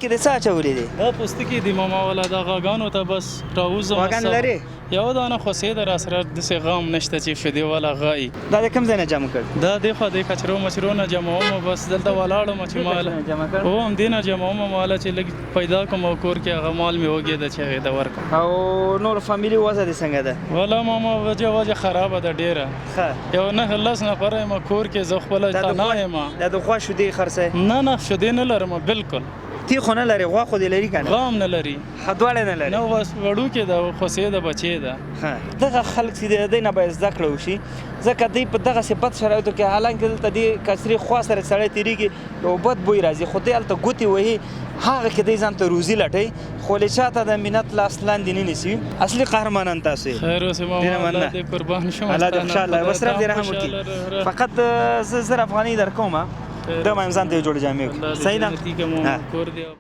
کې د څه اچولې دي دا پوستکي دي ماما والا دا غاګانو ته بس راوځم غواګانې لرې یو دانه خوسې د راسره داسې غام نشته چې شیدې والا غایي دا د کوم ځای نه جمع کړ دا دخوا د کچرو مچرو نه جمعوم بس دلته ولاړم چې مال جمع کړ هو همدې نه جمعوم ماله چې لږ پیدا کوم او کور کې هغه مال مې وږېده چې هغې ته ورکړم او نور فامیلي وضع دې څنګه ده والا ماما وجه خرابه ده ډېره ښه یو نه لس نفره یم کور کې زه خپله تنها یم دا د غوا شیدې خرڅوې نه شیدې نه لرم بالکل تی خو نه لري غوا خو دې لري که نه غام نه لري دواړه نه لري نه بس وړوکې ده خوسې ده بچې ده دغه خلک چې د دوی نه باید زده کړه وشي ځکه دوی په دغه بد شرایطو کې حالانکه دلته دې کسرې خوا سره سړی تېرېږي یو بد بوی راځي خو دوی هلته ګوتې وهي هغه کې دوی ځان ته روزي لټوي خو له چا ته د منت لاس لاندې نه نیسي اصلي قهرمانان تاسو یې خیر اوسې ماما الله دې قربان شم الله دې خوشحاله بس رب دې رحم وکړي فقط زه 1000 افغانۍ درکوم دا ما ځان ته جوړ جامې صحیح ده